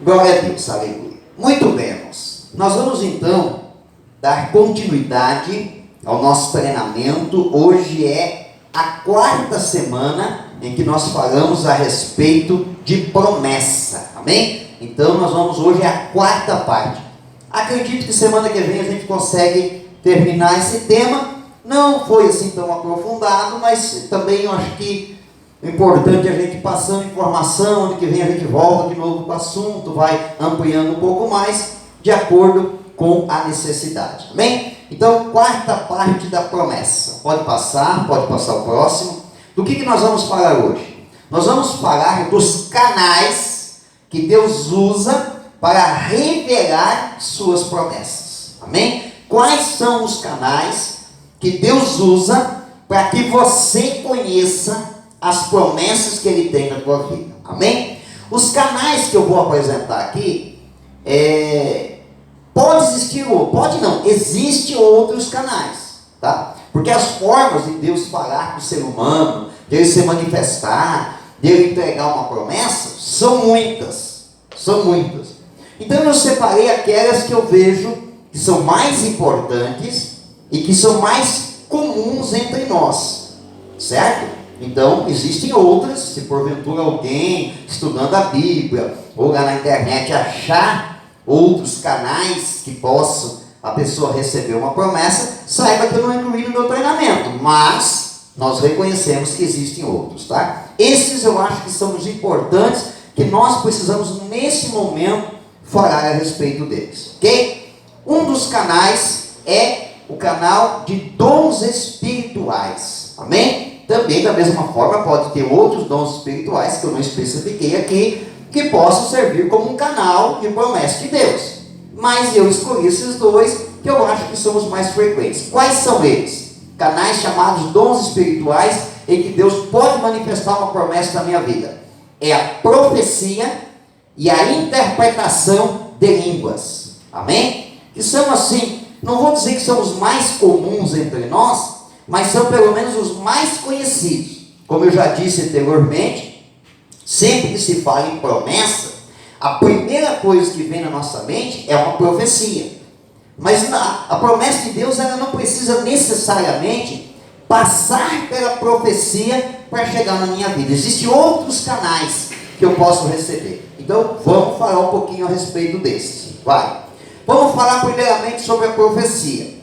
Glória a Deus, aleluia. Muito bem, irmãos. Nós vamos então dar continuidade ao nosso treinamento. Hoje é a quarta semana em que nós falamos a respeito de promessa. Amém? Então nós vamos hoje à quarta parte. Acredito que semana que vem a gente consegue terminar esse tema. Não foi assim tão aprofundado, mas também eu acho que é importante a gente passando informação, ano que vem a gente volta de novo para o assunto, vai ampliando um pouco mais, de acordo com a necessidade. Amém? Então, quarta parte da promessa. Pode passar o próximo. Do que nós vamos falar hoje? Nós vamos falar dos canais que Deus usa para revelar suas promessas. Amém? Quais são os canais que Deus usa para que você conheça as promessas que Ele tem na tua vida? Amém? Os canais que eu vou apresentar aqui, pode existir ou pode não, existem outros canais, tá? Porque as formas de Deus falar com o ser humano, de Ele se manifestar, de Ele entregar uma promessa, são muitas, Então eu separei aquelas que eu vejo que são mais importantes e que são mais comuns entre nós, certo? Então, existem outras, se porventura alguém estudando a Bíblia, ou lá na internet achar outros canais que possam a pessoa receber uma promessa, saiba que eu não incluí no meu treinamento, mas nós reconhecemos que existem outros, tá? Esses eu acho que são os importantes, que nós precisamos nesse momento falar a respeito deles, ok? Um dos canais é o canal de dons espirituais, amém? Também da mesma forma pode ter outros dons espirituais que eu não especifiquei aqui, que possam servir como um canal de promessa de Deus, mas eu escolhi esses dois que eu acho que são os mais frequentes. Quais são eles? Canais chamados dons espirituais em que Deus pode manifestar uma promessa na minha vida. É a profecia e a interpretação de línguas, amém? Que são assim, não vou dizer que são os mais comuns entre nós, mas são pelo menos os mais conhecidos. Como eu já disse anteriormente, sempre que se fala em promessa, a primeira coisa que vem na nossa mente é uma profecia. Mas a promessa de Deus, ela não precisa necessariamente passar pela profecia para chegar na minha vida. Existem outros canais que eu posso receber. Então, vamos falar um pouquinho a respeito desses. Vai. Vamos falar primeiramente sobre a profecia.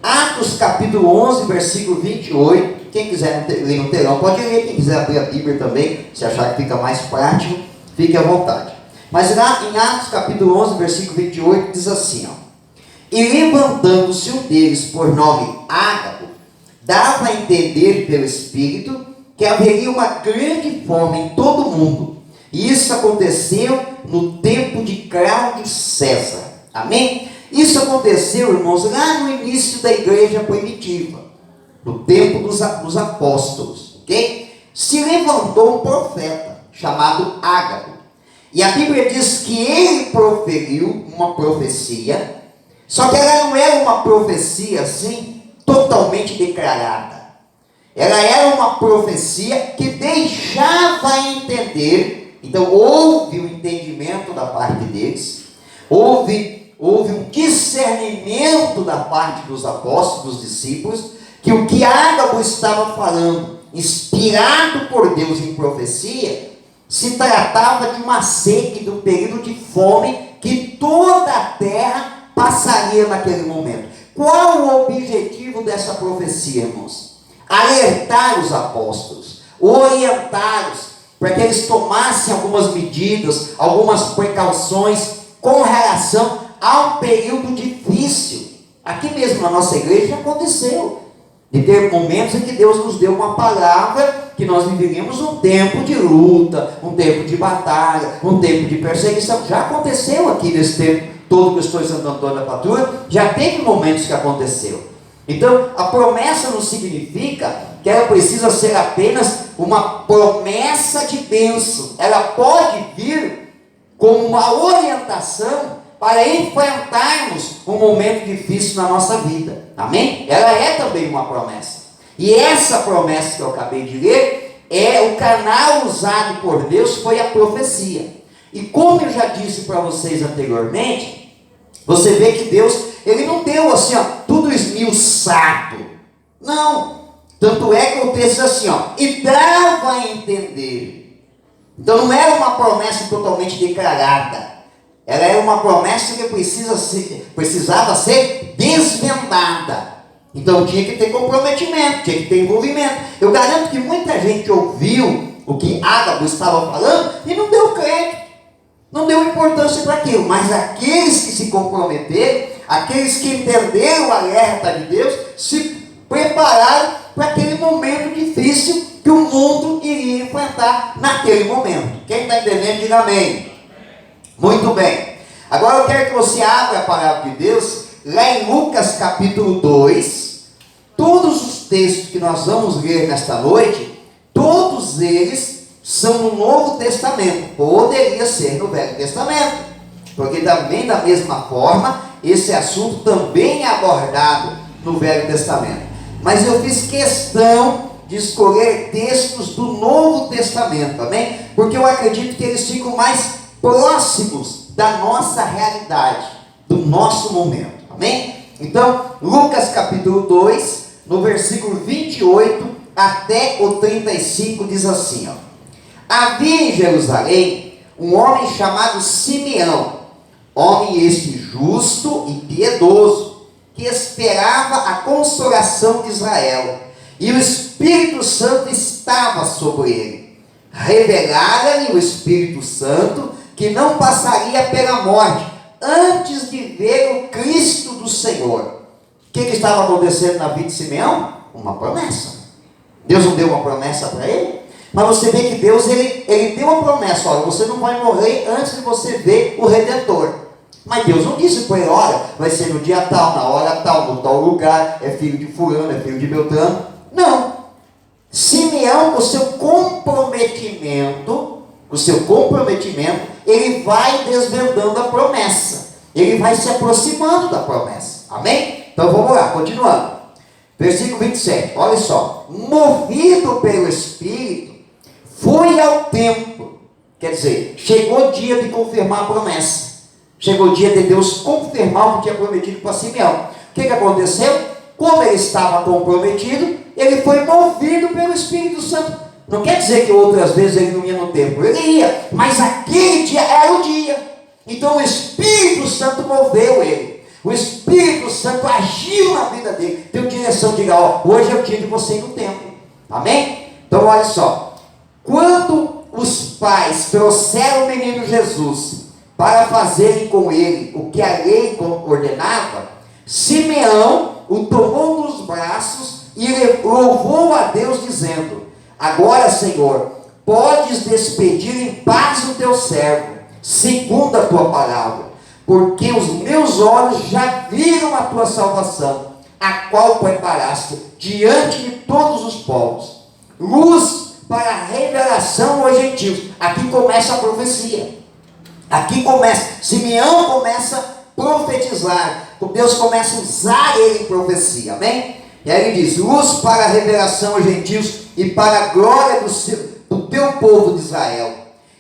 Atos capítulo 11, versículo 28. Quem quiser ler no telão pode ler. Quem quiser abrir a Bíblia também, se achar que fica mais prático, fique à vontade. Mas lá em Atos capítulo 11, versículo 28, diz assim, ó: E levantando-se um deles por nome Ágabo, dava a entender pelo Espírito que haveria uma grande fome em todo o mundo. E isso aconteceu no tempo de Cláudio César. Amém? Isso aconteceu, irmãos, lá no início da igreja primitiva, no tempo dos apóstolos, ok? Se levantou um profeta chamado Ágabo, e a Bíblia diz que ele proferiu uma profecia, só que ela não era uma profecia assim, totalmente declarada. Ela era uma profecia que deixava entender. Então houve um entendimento da parte deles, houve um discernimento da parte dos apóstolos, dos discípulos, que o que Ágabo estava falando, inspirado por Deus em profecia, se tratava de uma seca, de um período de fome, que toda a terra passaria naquele momento. Qual o objetivo dessa profecia, irmãos? Alertar os apóstolos, orientá-los, para que eles tomassem algumas medidas, algumas precauções com relação a um período difícil. Aqui mesmo na nossa igreja aconteceu de ter momentos em que Deus nos deu uma palavra que nós viveríamos um tempo de luta, um tempo de batalha, um tempo de perseguição. Já aconteceu aqui nesse tempo todo que eu estou em Santo Antônio da Patrulha, já teve momentos que aconteceu. Então a promessa não significa que ela precisa ser apenas uma promessa de bênção. Ela pode vir como uma orientação para enfrentarmos um momento difícil na nossa vida. Amém? Ela é também uma promessa. E essa promessa que eu acabei de ler, o canal usado por Deus foi a profecia. E como eu já disse para vocês anteriormente, você vê que Deus, Ele não deu assim, ó, tudo esmiuçado. Não. Tanto é que o texto diz assim, ó, e dava a entender. Então não era uma promessa totalmente declarada. Ela era uma promessa que precisava ser desvendada. Então tinha que ter comprometimento, tinha que ter envolvimento. Eu garanto que muita gente ouviu o que Ágabo estava falando e não deu crédito, não deu importância para aquilo. Mas aqueles que se comprometeram, aqueles que entenderam o alerta de Deus, se prepararam para aquele momento difícil que o mundo iria enfrentar naquele momento. Quem está entendendo, diga amém. Muito bem. Agora eu quero que você abra a palavra de Deus lá em Lucas capítulo 2. Todos os textos que nós vamos ler nesta noite, todos eles são no Novo Testamento. Poderia ser no Velho Testamento, porque também da mesma forma esse assunto também é abordado no Velho Testamento. Mas eu fiz questão de escolher textos do Novo Testamento, amém? Porque eu acredito que eles ficam mais próximos da nossa realidade, do nosso momento, amém? Então, Lucas capítulo 2, no versículo 28 até o 35, diz assim, ó: havia em Jerusalém um homem chamado Simeão, homem este justo e piedoso, que esperava a consolação de Israel, e o Espírito Santo estava sobre ele. Revelara-lhe o Espírito Santo que não passaria pela morte antes de ver o Cristo do Senhor. O que estava acontecendo na vida de Simeão? Uma promessa. Deus não deu uma promessa para ele? Mas você vê que Deus, ele deu uma promessa. Olha, você não vai morrer antes de você ver o Redentor. Mas Deus não disse para ele, olha, vai ser no dia tal, na hora tal, no tal lugar, é filho de fulano, é filho de Beltrano. Não. Simeão, com o seu comprometimento, ele vai desvendando a promessa. Ele vai se aproximando da promessa. Amém? Então vamos lá, continuando. Versículo 27, olha só. Movido pelo Espírito, foi ao templo. Quer dizer, chegou o dia de confirmar a promessa. Chegou o dia de Deus confirmar o que tinha prometido para Simeão. O que aconteceu? Como ele estava comprometido, ele foi movido pelo Espírito Santo. Não quer dizer que outras vezes ele não ia no templo. Ele ia, mas aquele dia era o dia. Então o Espírito Santo moveu ele. O Espírito Santo agiu na vida dele. Deu direção, diga, ó, hoje é o dia de você ir no templo. Amém? Então olha só. Quando os pais trouxeram o menino Jesus para fazerem com ele o que a lei ordenava, Simeão o tomou nos braços e louvou a Deus dizendo: agora, Senhor, podes despedir em paz o teu servo, segundo a tua palavra, porque os meus olhos já viram a tua salvação, a qual preparaste diante de todos os povos, luz para a revelação aos gentios. Aqui começa a profecia. Aqui começa, Simeão começa a profetizar. Deus começa a usar ele em profecia, amém? E aí ele diz: luz para a revelação aos gentios e para a glória do teu povo de Israel.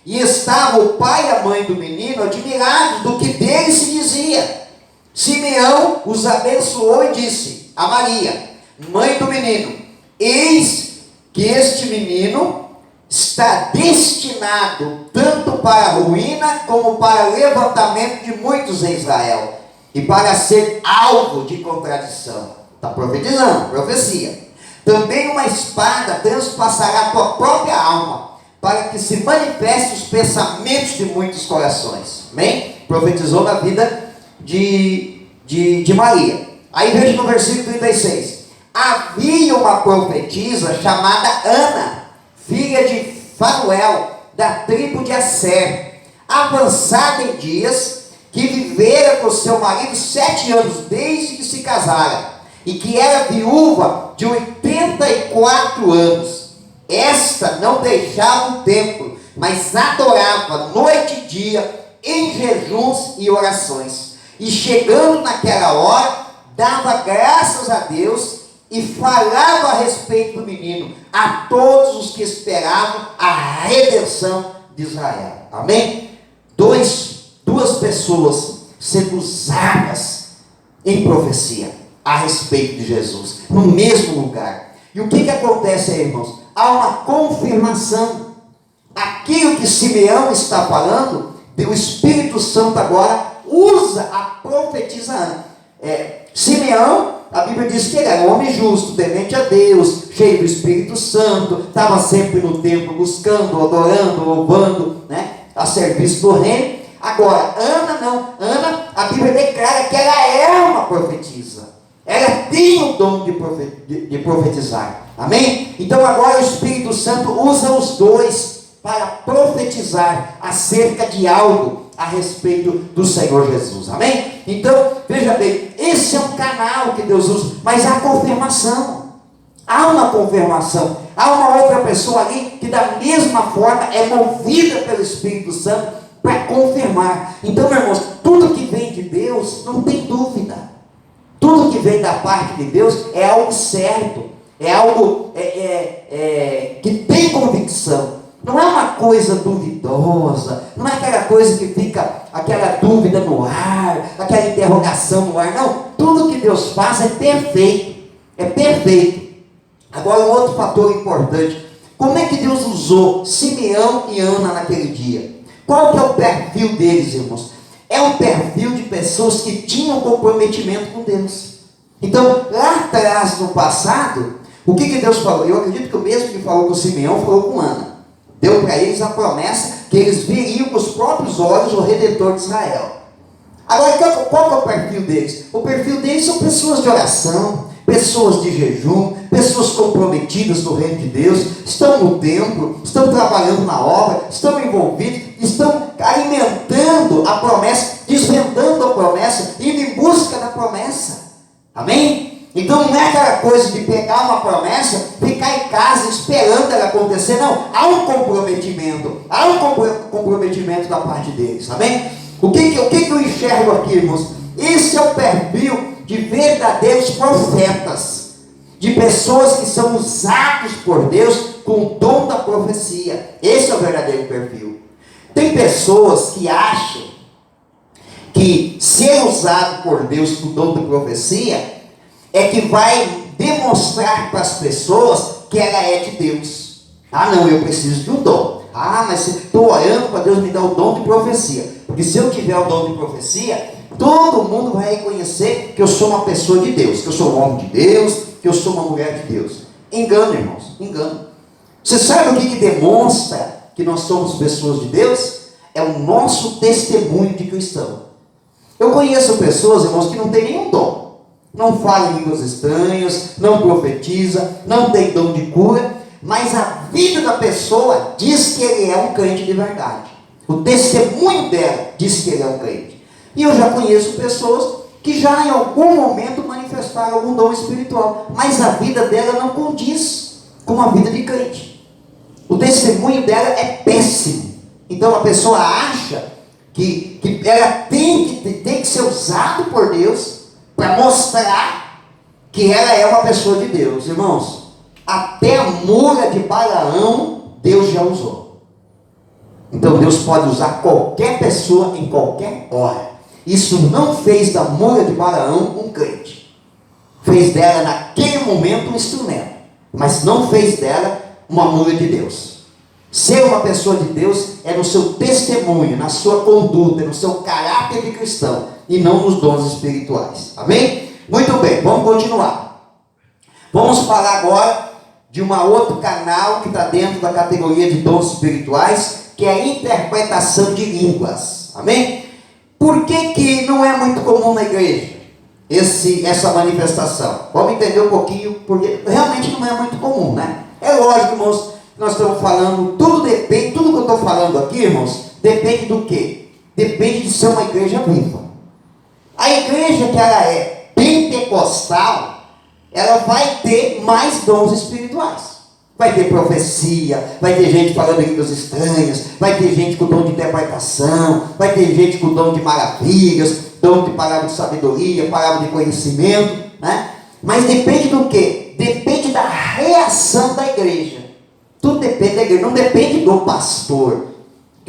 E estava o pai e a mãe do menino admirados do que dele se dizia. Simeão os abençoou e disse a Maria, mãe do menino: eis que este menino está destinado tanto para a ruína como para o levantamento de muitos em Israel, e para ser alvo de contradição. Está profetizando, profecia. Também uma espada transpassará a tua própria alma, para que se manifeste os pensamentos de muitos corações. Amém? Profetizou na vida de Maria. Aí veja no versículo 36. Havia uma profetisa chamada Ana, filha de Fanuel, da tribo de Asser, avançada em dias, que vivera com seu marido 7 anos desde que se casara, e que era viúva de 84 anos. Esta não deixava o templo, mas adorava noite e dia em jejuns e orações. E chegando naquela hora, dava graças a Deus e falava a respeito do menino a todos os que esperavam a redenção de Israel. Amém? duas pessoas sendo usadas em profecia a respeito de Jesus, no mesmo lugar. E o que acontece aí, irmãos? Há uma confirmação. Aquilo que Simeão está falando, o Espírito Santo agora usa a profetizar. Simeão, a Bíblia diz que ele era um homem justo, temente a Deus, cheio do Espírito Santo, estava sempre no templo buscando, adorando, louvando, né, a serviço do reino. Agora, Ana não. Ana, a Bíblia declara que ela é uma profetisa. Ela tem o dom de profetizar. Amém? Então agora o Espírito Santo usa os dois para profetizar acerca de algo a respeito do Senhor Jesus. Amém? Então, veja bem, esse é um canal que Deus usa, mas há confirmação. Há uma confirmação. Há uma outra pessoa ali que da mesma forma é movida pelo Espírito Santo para confirmar. Então, meus irmãos, tudo que vem de Deus não tem dúvida. Tudo que vem da parte de Deus é algo certo, é algo que tem convicção. Não é uma coisa duvidosa, não é aquela coisa que fica aquela dúvida no ar, aquela interrogação no ar. Não, tudo que Deus faz é perfeito, é perfeito. Agora um outro fator importante: como é que Deus usou Simeão e Ana naquele dia? Qual que é o perfil deles, irmãos? É um perfil de pessoas que tinham comprometimento com Deus. Então, lá atrás, no passado, o que Deus falou? Eu acredito que o mesmo que falou com Simeão, falou com Ana. Deu para eles a promessa que eles veriam com os próprios olhos o Redentor de Israel. Agora, qual é o perfil deles? O perfil deles são pessoas de oração, pessoas de jejum, pessoas comprometidas no reino de Deus, estão no templo, estão trabalhando na obra, estão envolvidos, estão alimentando a promessa, desvendando a promessa, indo em busca da promessa. Amém? Então não é aquela coisa de pegar uma promessa, ficar em casa esperando ela acontecer. Não, há um comprometimento, da parte deles. Amém? O que eu enxergo aqui, irmãos? Esse é o perfil de verdadeiros profetas, de pessoas que são usados por Deus com o dom da profecia. Esse é o verdadeiro perfil. Tem pessoas que acham que ser usado por Deus com o dom da profecia é que vai demonstrar para as pessoas que ela é de Deus. Ah, não, eu preciso de um dom. Ah, mas estou orando para Deus me dar o dom de profecia. Porque se eu tiver o dom de profecia, todo mundo vai reconhecer que eu sou uma pessoa de Deus, que eu sou um homem de Deus, que eu sou uma mulher de Deus. Engano, irmãos, engano. Você sabe o que demonstra que nós somos pessoas de Deus? É o nosso testemunho de cristão. Eu conheço pessoas, irmãos, que não têm nenhum dom. Não fala em línguas estranhas, não profetiza, não tem dom de cura, mas a vida da pessoa diz que ele é um crente de verdade. O testemunho dela diz que ele é um crente. E eu já conheço pessoas que já em algum momento manifestaram algum dom espiritual, mas a vida dela não condiz com a vida de crente. O testemunho dela é péssimo. Então a pessoa acha que ela tem que ser usada por Deus para mostrar que ela é uma pessoa de Deus. Irmãos, até a mula de Balaão Deus já usou. Então Deus pode usar qualquer pessoa em qualquer hora. Isso não fez da mula de Balaão um crente. Fez dela naquele momento um instrumento, mas não fez dela uma mula de Deus. Ser uma pessoa de Deus é no seu testemunho, na sua conduta, no seu caráter de cristão, e não nos dons espirituais. Amém? Muito bem, vamos continuar. Vamos falar agora de um outro canal que está dentro da categoria de dons espirituais, que é a interpretação de línguas. Amém? Por que não é muito comum na igreja essa manifestação? Vamos entender um pouquinho, porque realmente não é muito comum, né? É lógico, irmãos, nós estamos falando, tudo depende, tudo que eu estou falando aqui, irmãos, depende do quê? Depende de ser uma igreja viva. A igreja que ela é pentecostal, ela vai ter mais dons espirituais. Vai ter profecia, vai ter gente falando em línguas estranhas, vai ter gente com dom de interpretação, vai ter gente com dom de maravilhas, dom de palavra de sabedoria, palavra de conhecimento, né? Mas depende do quê? Depende da reação da igreja. Tudo depende da igreja, não depende do pastor.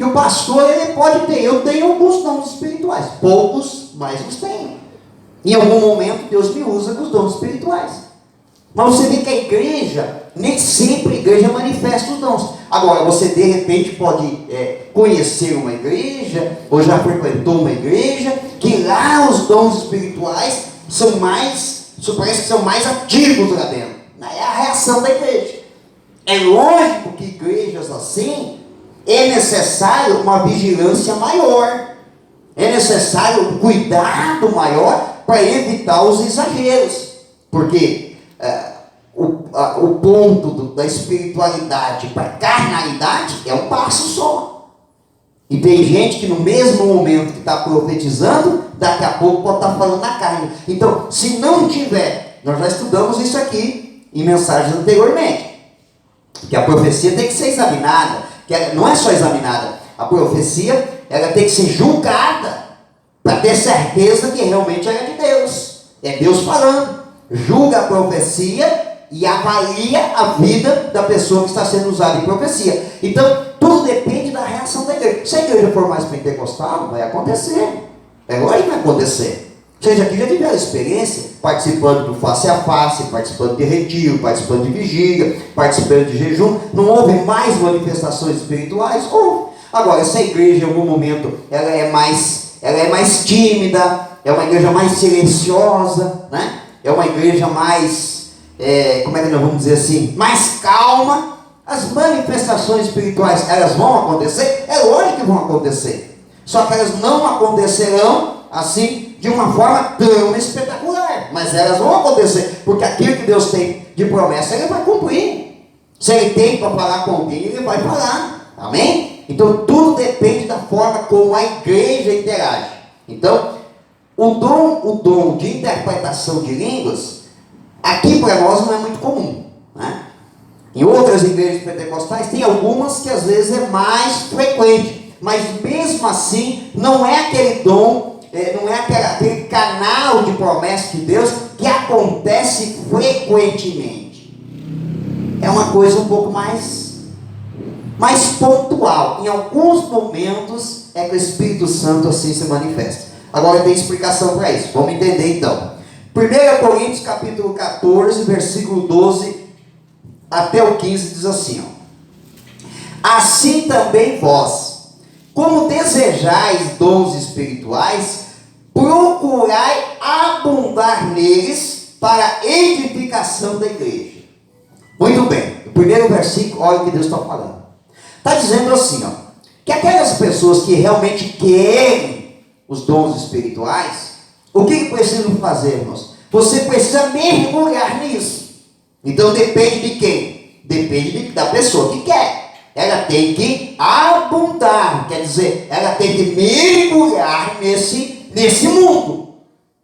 que o pastor ele pode ter. Eu tenho alguns dons espirituais, poucos, mas os tenho. Em algum momento Deus me usa com os dons espirituais. Mas você vê que a igreja, nem sempre a igreja manifesta os dons. Agora, você de repente pode conhecer uma igreja, ou já frequentou uma igreja, que lá os dons espirituais são mais, parece que são mais ativos lá dentro. É a reação da igreja. É lógico que igrejas assim, é necessário uma vigilância maior. É necessário um cuidado maior para evitar os exageros. Porque o ponto da espiritualidade para a carnalidade é um passo só. E tem gente que no mesmo momento que está profetizando, daqui a pouco pode estar falando na carne. Então, se não tiver, nós já estudamos isso aqui em mensagens anteriormente, que a profecia tem que ser examinada, que ela não é só examinada, a profecia ela tem que ser julgada, para ter certeza que realmente ela é de Deus. É Deus falando. Julga a profecia e avalia a vida da pessoa que está sendo usada em profecia. Então, tudo depende da reação da igreja. Se a igreja for mais pentecostal, vai acontecer. É lógico que vai acontecer. Vocês aqui já tiveram experiência participando do face a face, participando de retiro, participando de vigília, participando de jejum. Não houve mais manifestações espirituais? Houve. Agora, essa igreja em algum momento ela é mais tímida, é uma igreja mais silenciosa, né? É uma igreja mais, como é que nós vamos dizer assim, mais calma. As manifestações espirituais, elas vão acontecer? É lógico que vão acontecer. Só que elas não acontecerão assim, de uma forma tão espetacular. Mas elas vão acontecer, porque aquilo que Deus tem de promessa, Ele vai cumprir. Se Ele tem para falar com alguém, Ele vai falar. Amém? Então, tudo depende da forma como a igreja interage. Então, o dom de interpretação de línguas, aqui para nós não é muito comum, né? Em outras igrejas pentecostais, tem algumas que às vezes é mais frequente, mas mesmo assim, não é aquele dom, não é aquele canal de promessa de Deus que acontece frequentemente. É uma coisa um pouco mais pontual. Em alguns momentos é que o Espírito Santo assim se manifesta. Agora tem explicação para isso. Vamos entender então. 1 Coríntios capítulo 14, versículo 12 até o 15 diz assim, assim também vós, como desejais dons espirituais, procurai abundar neles para a edificação da igreja. Muito bem. O primeiro versículo, olha o que Deus está falando. Está dizendo assim, que aquelas pessoas que realmente querem os dons espirituais, o que precisam fazer, irmãos? Você precisa mergulhar nisso. Então depende de quem? Depende da pessoa que quer. Ela tem que abundar, quer dizer, ela tem que mergulhar nesse mundo.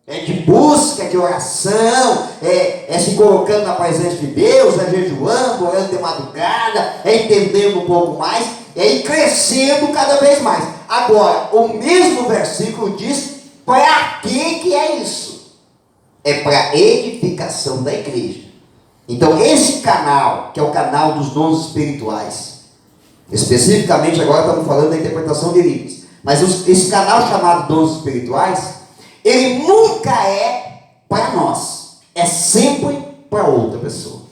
É de busca, é de oração, é se colocando na presença de Deus, é jejuando, orando de madrugada, é entendendo um pouco mais, é ir crescendo cada vez mais. Agora, o mesmo versículo diz, para que é isso? É para a edificação da igreja. Então, esse canal, que é o canal dos dons espirituais, especificamente agora estamos falando da interpretação de línguas, mas esse canal chamado dons espirituais, ele nunca é para nós, é sempre para outra pessoa.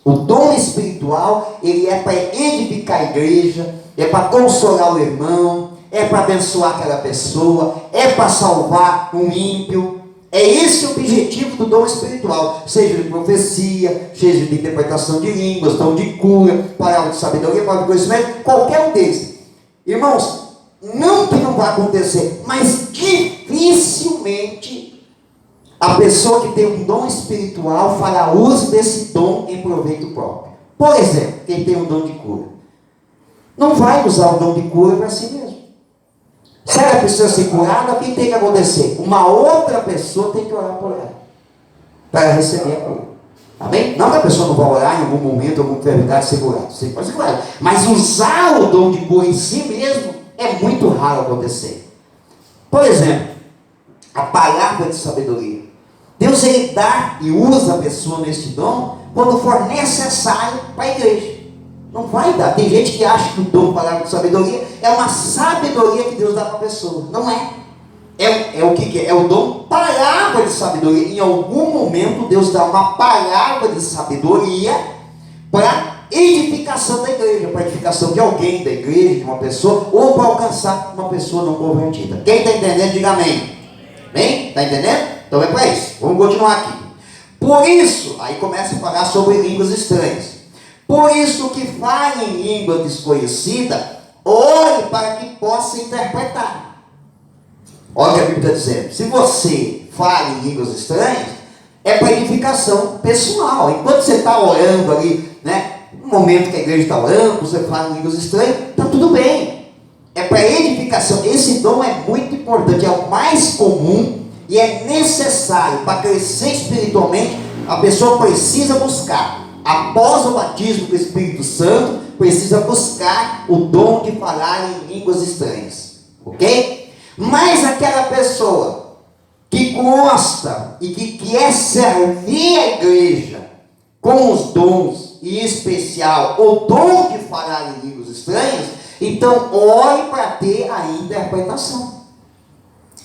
O dom espiritual, ele é para edificar a igreja, é para consolar o irmão, é para abençoar aquela pessoa, é para salvar um ímpio. É esse o objetivo do dom espiritual, seja de profecia, seja de interpretação de línguas, dom de cura, palavra de sabedoria, palavra de conhecimento, qualquer um deles. Irmãos, não que não vai acontecer, mas dificilmente a pessoa que tem um dom espiritual fará uso desse dom em proveito próprio. Por exemplo, quem tem um dom de cura, não vai usar o dom de cura para si mesmo. Se ela precisa ser curada, o que tem que acontecer? Uma outra pessoa tem que orar por ela, para ela receber a cura. Amém? Não que a pessoa não vai orar em algum momento, alguma enfermidade, ser curada. Você pode ser curado. Mas usar o dom de cura em si mesmo é muito raro acontecer. Por exemplo, a palavra de sabedoria. Deus, ele dá e usa a pessoa neste dom quando for necessário para a igreja. Não vai dar. Tem gente que acha que o dom de palavra de sabedoria é uma sabedoria que Deus dá para a pessoa. Não é. É o que é? É o dom palavra de sabedoria. Em algum momento Deus dá uma palavra de sabedoria para edificação da igreja, para edificação de alguém da igreja, de uma pessoa, ou para alcançar uma pessoa não convertida. Quem está entendendo, diga amém. Amém? Está entendendo? Então é para isso. Vamos continuar aqui. Por isso, aí começa a falar sobre línguas estranhas. Por isso que fale em língua desconhecida, ore para que possa interpretar. Olha o que a Bíblia está dizendo. Se você fala em línguas estranhas, é para edificação pessoal. Enquanto você está orando ali, né? No momento que a igreja está orando, você fala em línguas estranhas, está tudo bem. É para edificação. Esse dom é muito importante, é o mais comum e é necessário para crescer espiritualmente. A pessoa precisa buscar. Após o batismo do Espírito Santo, precisa buscar o dom de falar em línguas estranhas. Ok? Mas aquela pessoa que gosta e que quer servir a igreja com os dons, e em especial o dom de falar em línguas estranhas, então ore para ter a interpretação.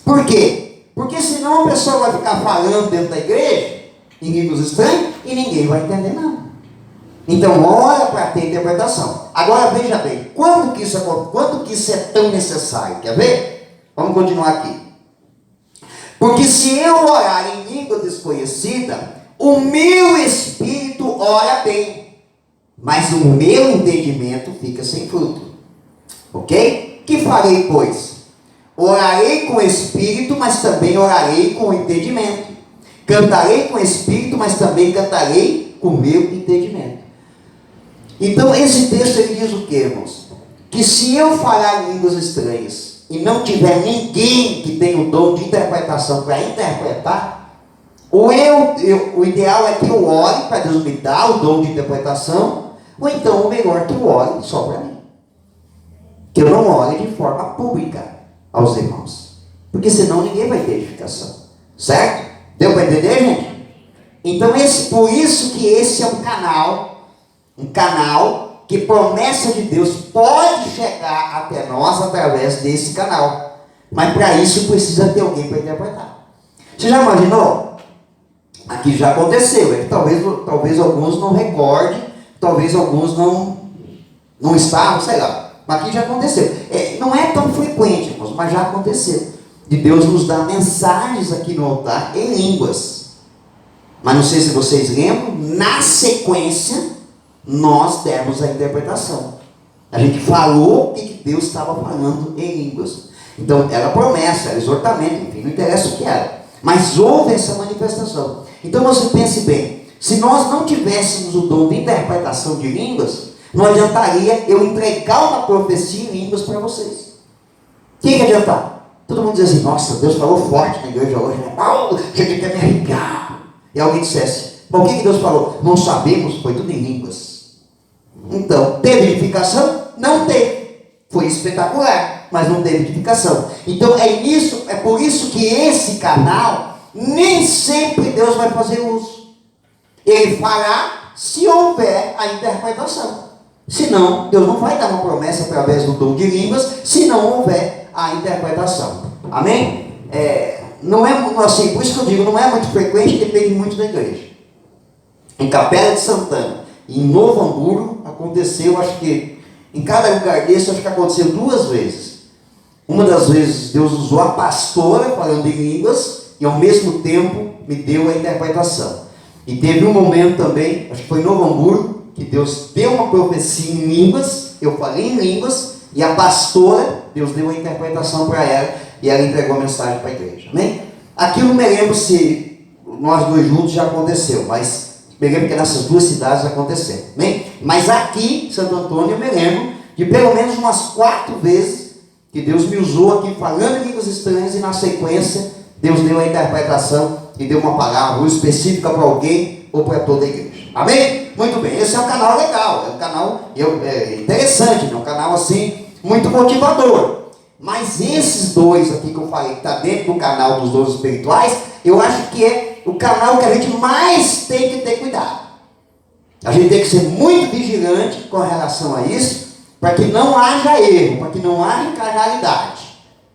Por quê? Porque senão a pessoa vai ficar falando dentro da igreja em línguas estranhas e ninguém vai entender nada. Então ora para ter interpretação. Agora veja bem, quando que isso é tão necessário? Quer ver? Vamos continuar aqui. Porque se eu orar em língua desconhecida, o meu espírito ora bem, mas o meu entendimento fica sem fruto. Ok? Que farei, pois? Orarei com o espírito, mas também orarei com o entendimento. Cantarei com o espírito, mas também cantarei com o meu entendimento. Então esse texto ele diz o que, irmãos? Que se eu falar em línguas estranhas e não tiver ninguém que tenha o dom de interpretação para interpretar, o ideal é que eu ore para Deus me dar o dom de interpretação, ou então o melhor que eu ore só para mim. Que eu não ore de forma pública aos irmãos, porque senão ninguém vai ter edificação. Certo? Deu para entender, gente? Então por isso que esse é um canal que promessa de Deus pode chegar até nós através desse canal. Mas para isso precisa ter alguém para interpretar. Você já imaginou? Aqui já aconteceu. É que talvez alguns não recordem, talvez alguns não estavam, sei lá. Mas aqui já aconteceu. Não é tão frequente, irmãos, mas já aconteceu. De Deus nos dar mensagens aqui no altar em línguas. Mas não sei se vocês lembram, na sequência nós demos a interpretação. A gente falou o que Deus estava falando em línguas. Então, era promessa, era exortamento, enfim, não interessa o que era. Mas houve essa manifestação. Então, você pense bem, se nós não tivéssemos o dom de interpretação de línguas, não adiantaria eu entregar uma profecia em línguas para vocês. O que adiantar? Todo mundo diz assim, nossa, Deus falou forte na igreja hoje, né? Cheguei até me arrepiar. E alguém dissesse, bom, o que Deus falou? Não sabemos, foi tudo em línguas. Então, teve edificação? Não teve. Foi espetacular, mas não teve edificação. Então, é por isso que esse canal, nem sempre Deus vai fazer uso. Ele fará se houver a interpretação. Senão, Deus não vai dar uma promessa através do dom de línguas, se não houver a interpretação. Amém? Não é assim, por isso que eu digo, não é muito frequente, depende muito da igreja. Em Capela de Santana, em Novo Hamburgo, aconteceu, acho que em cada lugar desse, acho que aconteceu 2 vezes. Uma das vezes Deus usou a pastora falando em línguas e ao mesmo tempo me deu a interpretação. E teve um momento também, acho que foi em Novo Hamburgo, que Deus deu uma profecia em línguas, eu falei em línguas, e a pastora, Deus deu a interpretação para ela, e ela entregou a mensagem para a igreja. Amém? Aqui eu não me lembro se nós dois juntos já aconteceu, mas me lembro que nessas 2 cidades aconteceu. Amém? Mas aqui, em Santo Antônio, eu me lembro de pelo menos umas 4 vezes que Deus me usou aqui falando em línguas estranhas e na sequência Deus deu a interpretação e deu uma palavra específica para alguém ou para toda a igreja. Amém? Muito bem, esse é um canal legal, é um canal interessante, é um canal assim, muito motivador. Mas esses 2 aqui que eu falei, que está dentro do canal dos dons espirituais, eu acho que é o canal que a gente mais tem que ter cuidado. A gente tem que ser muito vigilante com relação a isso, para que não haja erro, para que não haja carnalidade,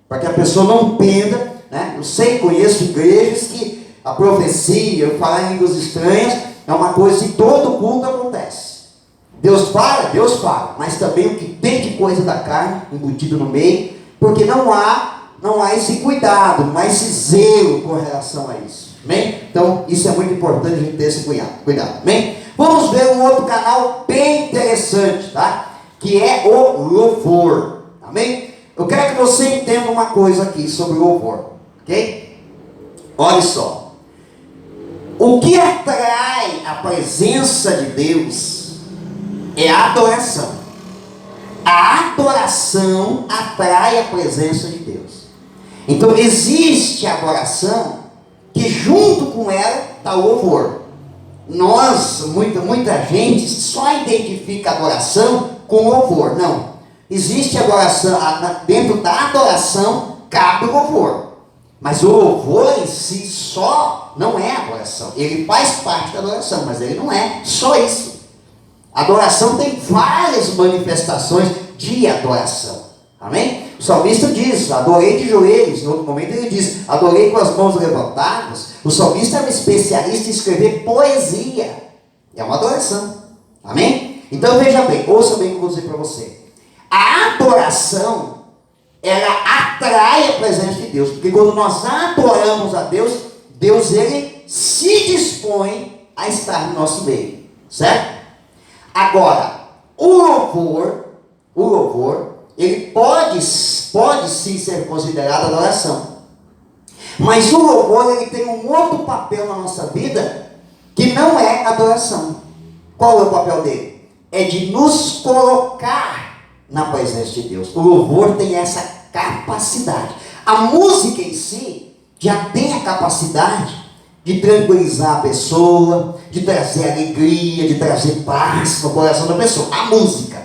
para que a pessoa não penda, né? Eu sei, conheço igrejas que a profecia, falar em línguas estranhas, é uma coisa que todo culto acontece. Deus fala, mas também o que tem de coisa da carne embutido no meio, porque não há esse cuidado, não há esse zelo com relação a isso. Amém? Então, isso é muito importante a gente ter esse cuidado. Amém? Vamos ver um outro canal bem interessante, tá? Que é o louvor. Amém? Eu quero que você entenda uma coisa aqui sobre o louvor. Ok? Olha só. O que atrai a presença de Deus é a adoração. A adoração atrai a presença de Deus. Então existe a adoração que junto com ela está o louvor. Muita gente só identifica a adoração com louvor. Não. Existe adoração, dentro da adoração cabe o louvor. Mas o louvor em si só não é adoração. Ele faz parte da adoração, mas ele não é só isso. A adoração tem várias manifestações de adoração. Amém? O salmista diz, adorei de joelhos. Em outro momento ele diz, adorei com as mãos levantadas. O salmista é um especialista em escrever poesia. É uma adoração. Amém? Então veja bem, ouça bem o que eu vou dizer para você. A adoração, ela atrai a presença de Deus. Porque quando nós adoramos a Deus, Deus ele se dispõe a estar no nosso meio. Certo? Agora, o louvor, ele pode sim ser considerado adoração. Mas o louvor, ele tem um outro papel na nossa vida, que não é adoração. Qual é o papel dele? É de nos colocar na presença de Deus. O louvor tem essa capacidade. A música em si já tem a capacidade de tranquilizar a pessoa, de trazer alegria, de trazer paz no coração da pessoa. A música.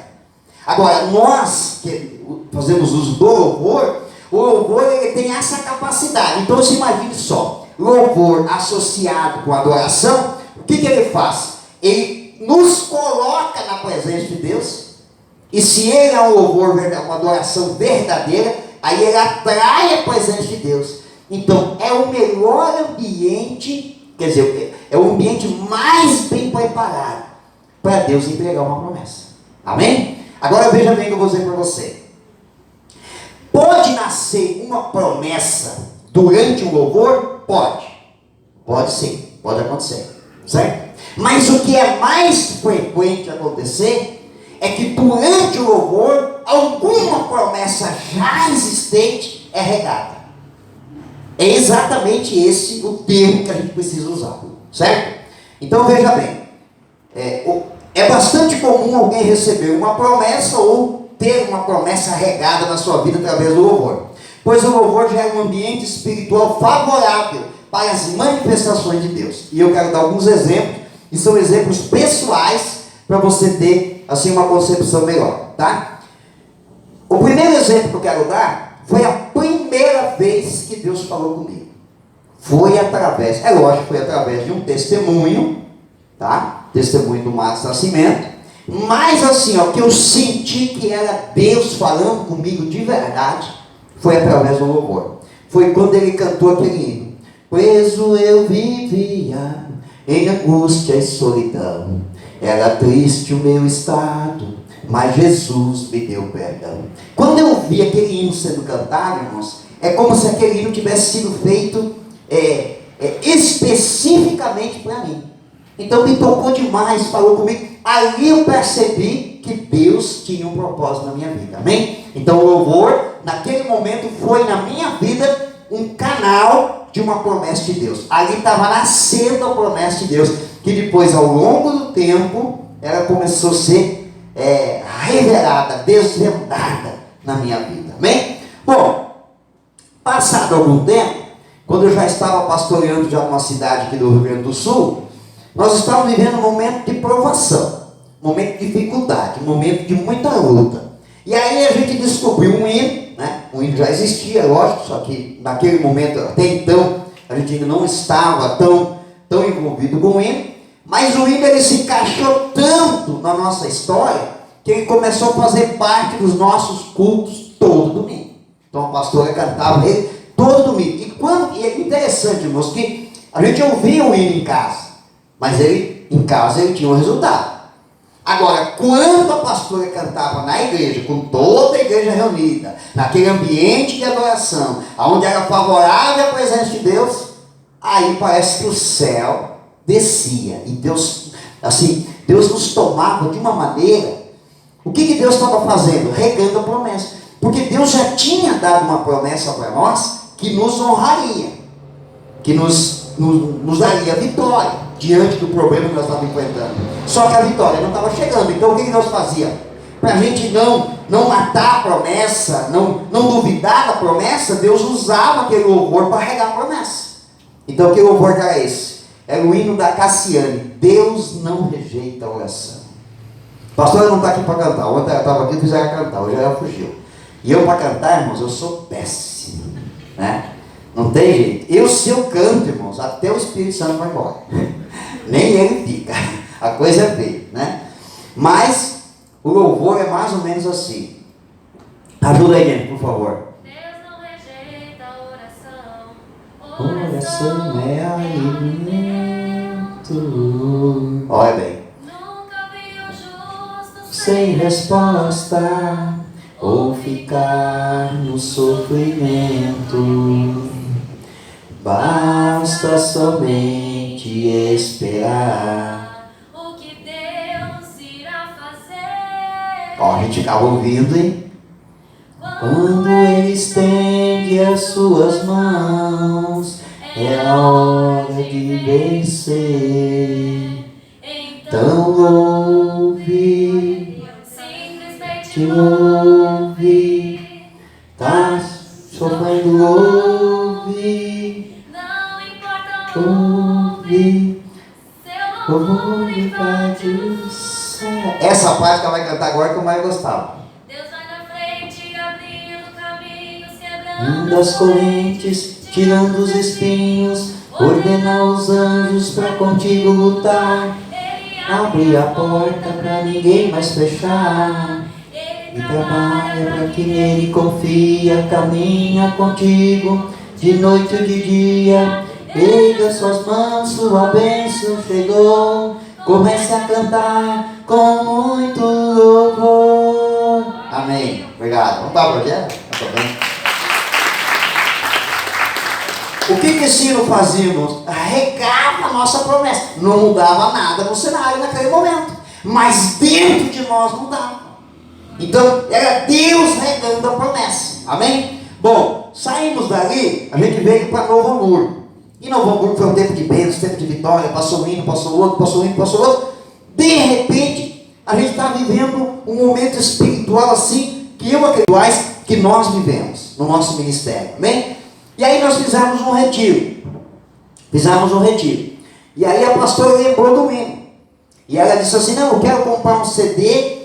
Agora, nós que fazemos uso do louvor, o louvor ele tem essa capacidade. Então, você imagine só, louvor associado com adoração, o que ele faz? Ele nos coloca na presença de Deus, e se ele é um louvor, uma adoração verdadeira, aí ele atrai a presença de Deus. Então, é o melhor ambiente, quer dizer, é o ambiente mais bem preparado para Deus entregar uma promessa. Amém? Agora veja bem o que eu vou dizer para você. Pode nascer uma promessa durante o louvor? Pode. Pode sim, pode acontecer. Certo? Mas o que é mais frequente acontecer é que durante o louvor, alguma promessa já existente é regada. É exatamente esse o termo que a gente precisa usar, certo? Então veja bem, é bastante comum alguém receber uma promessa ou ter uma promessa regada na sua vida através do louvor, pois o louvor já é um ambiente espiritual favorável para as manifestações de Deus. E eu quero dar alguns exemplos, e são exemplos pessoais para você ter assim uma concepção melhor, tá? O primeiro exemplo que eu quero dar foi a primeira vez que Deus falou comigo. Foi através de um testemunho, tá? Testemunho do Marcos Nascimento. Mas assim, que eu senti que era Deus falando comigo de verdade, foi através do louvor. Foi quando ele cantou aquele hino. Preso eu vivia em angústia e solidão. Era triste o meu estado, mas Jesus me deu perdão. Quando eu vi aquele hino sendo cantado, irmãos, é como se aquele hino tivesse sido feito especificamente para mim. Então me tocou demais, falou comigo. Ali eu percebi que Deus tinha um propósito na minha vida. Amém? Então o louvor, naquele momento, foi na minha vida um canal de uma promessa de Deus. Ali estava nascendo a promessa de Deus, que depois, ao longo do tempo, ela começou a ser revelada, desvendada na minha vida. Amém? Bom, passado algum tempo, quando eu já estava pastoreando já uma cidade aqui do Rio Grande do Sul, nós estávamos vivendo um momento de provação, um momento de dificuldade, um momento de muita luta. E aí a gente descobriu um hino, né? O hino já existia, lógico, só que naquele momento, até então, a gente ainda não estava tão envolvido com o hino, Mas o hino ele se encaixou tanto na nossa história que ele começou a fazer parte dos nossos cultos todo domingo. Então a pastora cantava ele todo domingo. E é interessante, irmãos, que a gente ouvia o hino em casa, mas em casa ele tinha um resultado. Agora, quando a pastora cantava na igreja, com toda a igreja reunida, naquele ambiente de adoração, onde era favorável à presença de Deus, aí parece que o céu descia. E Deus, assim, Deus nos tomava de uma maneira. O que Deus estava fazendo? Regando a promessa. Porque Deus já tinha dado uma promessa para nós que nos honraria, que nos daria vitória diante do problema que nós estávamos enfrentando. Só que a vitória não estava chegando. Então o que Deus fazia? Para a gente não matar a promessa, não duvidar da promessa, Deus usava aquele louvor para regar a promessa. Então que louvor que era esse? Era o hino da Cassiane. Deus não rejeita a oração. A pastora não está aqui para cantar. Ontem ela estava aqui e fizeram cantar. Hoje ela fugiu. E eu para cantar, irmãos, eu sou péssimo, né? Não tem jeito. Se eu canto, irmãos, até o Espírito Santo vai embora. Nem ele fica. A coisa é feia, né? Mas o louvor é mais ou menos assim. Ajuda aí, gente, por favor. Deus não rejeita a oração. Oração é alimento. Olha bem. Nunca vi o justo Sem resposta, ou ficar no sofrimento. Basta somente esperar. o que Deus irá fazer. Ó, a gente ficava ouvindo, hein? Quando Ele estende as suas mãos, é a hora de vencer. Então louve, Simplesmente louve, tá sofrendo, louve, não importa ouve, seu nome vai essa parte que ela vai cantar agora que eu mais gostava. Deus vai na frente, abrindo caminhos, Quebrando quebrando as correntes, tirando os espinhos, ordena os anjos para contigo lutar. Ele Abre a porta para ninguém mais fechar. Ele E trabalha para que nele confia, caminha contigo de noite ou de dia. Erga suas mãos, sua bênção chegou. Comece a cantar com muito louvor. Amém. Obrigado. Vamos para o projeto? Tá bem. O que esse hino fazia, irmãos? Regava a nossa promessa. Não mudava nada no cenário naquele momento. Mas dentro de nós mudava. Então, era Deus regando a promessa. Amém? Bom, saímos dali, a gente veio para Novo Hamburgo. E Novo Hamburgo foi um tempo de bênção, tempo de vitória. Passou um hino, passou outro, passou um hino, passou outro. De repente, a gente está vivendo um momento espiritual assim, que eu acredito que nós vivemos no nosso ministério. Amém? E aí nós fizemos um retiro. E aí a pastora lembrou do hino. E ela disse assim, não, eu quero comprar um CD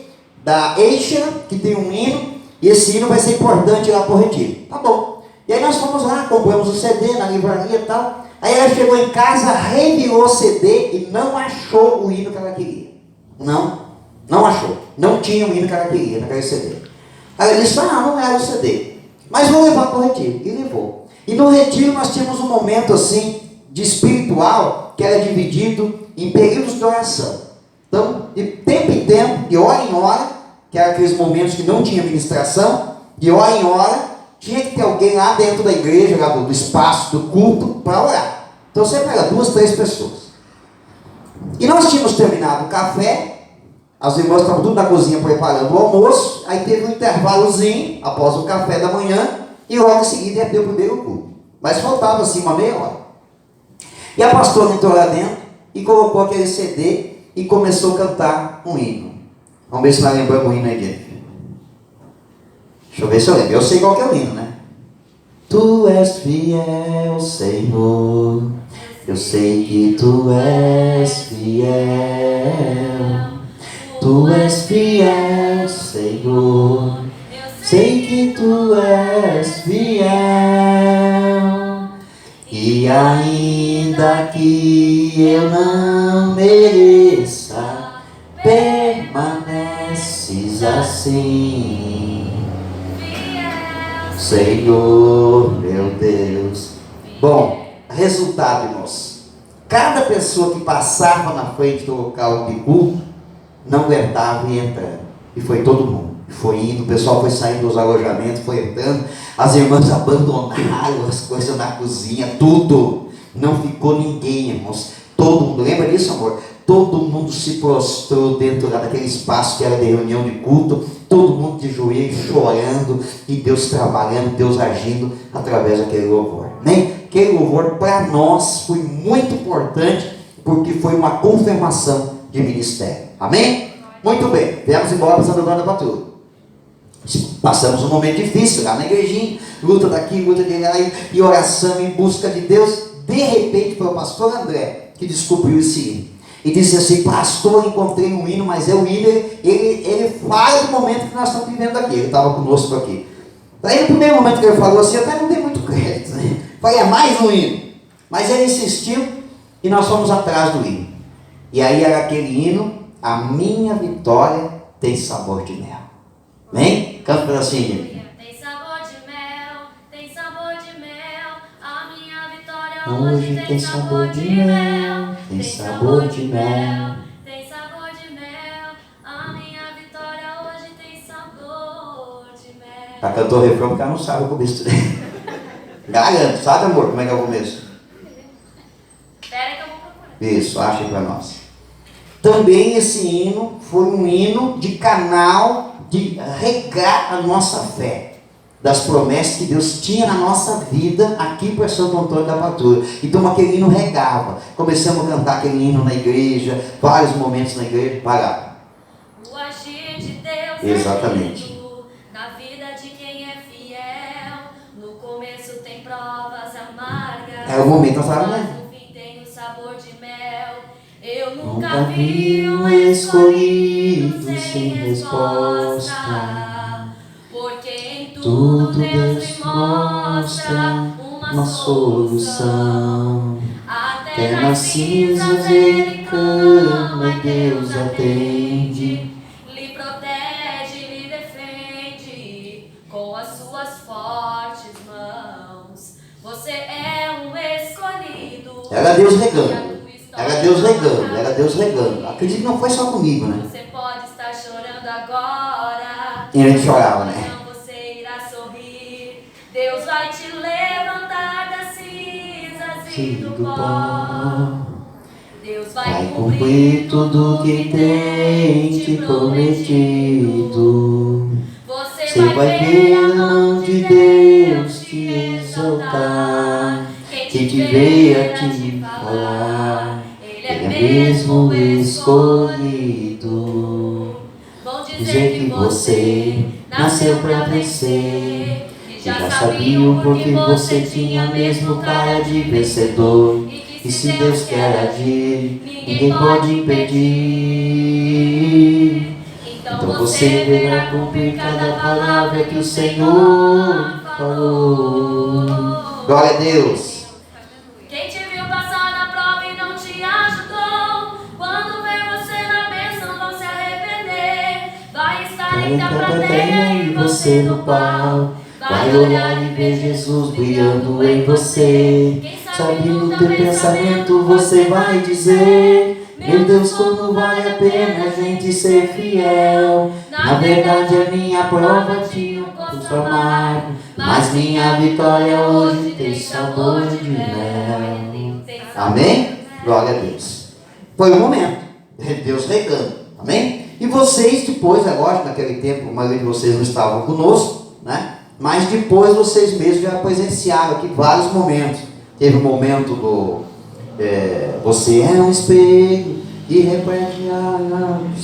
da Eixa, que tem um hino, e esse hino vai ser importante lá para o retiro. Tá bom. E aí nós fomos lá, compramos o CD na livraria e tal. Aí ela chegou em casa, revirou o CD e não achou o hino que ela queria. Não achou. Não tinha o hino que ela queria naquele CD. Ela disse, não era o CD. Mas vou levar para o retiro. E levou. E no retiro nós tínhamos um momento assim, de espiritual, que era dividido em períodos de oração. Então, de tempo em tempo, de hora em hora, que eram aqueles momentos que não tinha ministração, de hora em hora, tinha que ter alguém lá dentro da igreja, lá do espaço, do culto, para orar. Então sempre era 2, 3 pessoas. E nós tínhamos terminado o café, as irmãs estavam tudo na cozinha preparando o almoço, aí teve um intervalozinho, após o café da manhã, e logo em seguida ia ter o primeiro culto. Mas faltava assim uma meia hora. E a pastora entrou lá dentro e colocou aquele CD e começou a cantar um hino. Vamos ver se nós lembramos o hino aí dentro. Deixa eu ver se eu lembro. Eu sei qual que é o hino, né? Tu és fiel, Senhor. Eu sei que tu és fiel. Tu és fiel, Senhor. Sei que tu és fiel. E ainda ainda que eu não mereça, permaneces assim, Senhor meu Deus. Bom, resultado, irmãos, cada pessoa que passava na frente do local de culto não aguentava e entrando, e foi todo mundo. Foi indo, o pessoal foi saindo dos alojamentos, foi entrando, as irmãs abandonaram as coisas na cozinha, tudo, não ficou ninguém, irmãos, todo mundo, lembra disso, amor? Todo mundo se prostrou dentro daquele espaço que era de reunião de culto, todo mundo de joelho, chorando, e Deus trabalhando, Deus agindo através daquele louvor, né? Aquele louvor para nós foi muito importante, porque foi uma confirmação de ministério, amém? Muito bem, viemos embora para Santa Dona da Patrulha. Passamos um momento difícil lá na igrejinha, luta daqui, luta de lá, e oração em busca de Deus. De repente foi o pastor André que descobriu esse hino e disse assim: pastor, encontrei um hino, mas é o hino, ele fala do momento que nós estamos vivendo aqui. Ele estava conosco aqui. Daí no primeiro momento que ele falou assim, eu até não dei muito crédito, né? Falei, é mais um hino, mas ele insistiu e nós fomos atrás do hino. E aí era aquele hino: a minha vitória tem sabor de mel. Amém? Canta um pedacinho. Tem sabor de mel, tem sabor de mel. A minha vitória Hoje tem sabor de mel, tem sabor de mel. Tem sabor de mel. A minha vitória hoje tem sabor de mel. Ela cantou o refrão porque ela não sabe o começo. Garanto, sabe, amor, como é que é o começo? Espera que eu vou procurar. Isso, acha aí para nós. Também esse hino foi um hino de canal, de regar a nossa fé, das promessas que Deus tinha na nossa vida aqui para Santo Antônio da Patrulha. Então aquele hino regava. Começamos a cantar aquele hino na igreja, vários momentos na igreja, parava. O agir de Deus Exatamente. é lindo na vida de quem é fiel. No começo tem provas amargas, É o momento, nós falamos, mas né? no fim tem o sabor de mel. Eu Nunca nunca vi um escolhido sem resposta, porque em tudo Deus lhe mostra uma solução. Até nas cinzas ele clama e Deus atende, lhe protege, lhe defende com as suas fortes mãos. Você é um escolhido. Era Deus regando. Era Deus regando, era Deus regando. Acredito que não foi só comigo, né? Você pode estar chorando agora, E a gente chorava, né? amanhã você irá sorrir. Deus vai te levantar das cinzas e do pó. Deus vai cumprir tudo que tem te prometido. Você vai ver a mão de Deus te exaltar. Quem te veio a te falar, Ele é mesmo escolhido. Vão dizer que você nasceu pra vencer, que já sabiam porque você tinha mesmo cara de vencedor. E se Deus quer agir, ninguém pode impedir. Então você verá cumprir cada palavra que o Senhor falou. Glória a Deus. Quem te viu passar na prova e não te ajudou, quando vê você na bênção vão se arrepender. Vai estar entre a plateia e você no pau. Vai olhar e ver Jesus brilhando em você. Quem sabe no teu pensamento você vai dizer: meu Deus, como vale a pena a gente ser fiel. Na verdade a minha prova tinha um gosto amargo, mas minha vitória hoje tem sabor de mel. Amém? Glória a Deus. Foi o momento. Deus regando. Amém? E vocês depois, agora, naquele tempo, a maioria de vocês não estavam conosco, né? Mas depois vocês mesmos já presenciaram aqui vários momentos. Teve um momento do você é um espelho e reflete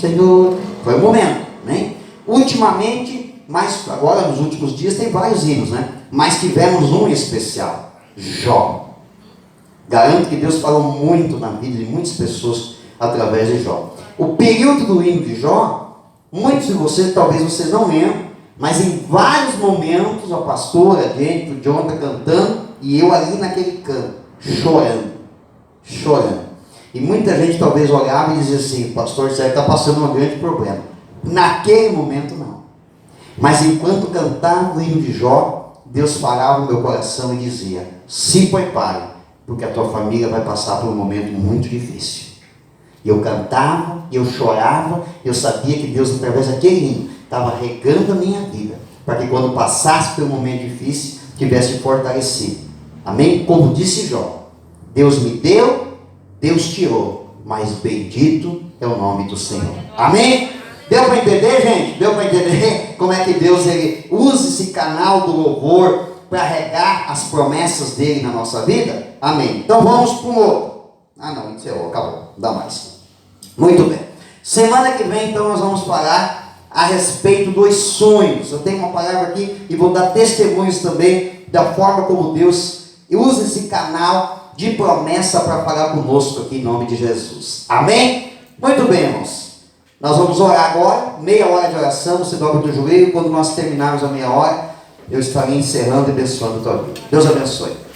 Senhor. Foi um momento, né? Ultimamente, mas agora nos últimos dias tem vários hinos, né? Mas tivemos um especial, Jó. Garanto que Deus falou muito na vida de muitas pessoas através de Jó. O período do hino de Jó, muitos de vocês, talvez vocês não lembram, mas em vários momentos a pastora, a gente, o John está cantando, e eu ali naquele canto, chorando. chorando. E muita gente talvez olhava e dizia assim: pastor, você está passando um grande problema. Naquele momento não. Mas enquanto cantava o hino de Jó, Deus falava no meu coração e dizia: se prepare, porque a tua família vai passar por um momento muito difícil. E eu cantava, eu chorava, eu sabia que Deus, através daquele hino, estava regando a minha vida, para que quando passasse por um momento difícil, tivesse fortalecido. Amém? Como disse Jó: Deus me deu, Deus tirou, mas bendito é o nome do Senhor. Amém? Deu para entender, gente? Deu para entender como é que Deus ele usa esse canal do louvor para regar as promessas dele na nossa vida? Amém. Então vamos para o outro. Não, encerrou, acabou, não dá mais. Muito bem. Semana que vem, então, nós vamos falar a respeito dos sonhos. Eu tenho uma palavra aqui e vou dar testemunhos também da forma como Deus usa esse canal de promessa para falar conosco aqui em nome de Jesus. Amém? Muito bem, irmãos. Nós vamos orar agora, meia hora de oração, você dobra o teu joelho. Quando nós terminarmos a meia hora, eu estarei encerrando e abençoando a tua vida. Deus abençoe.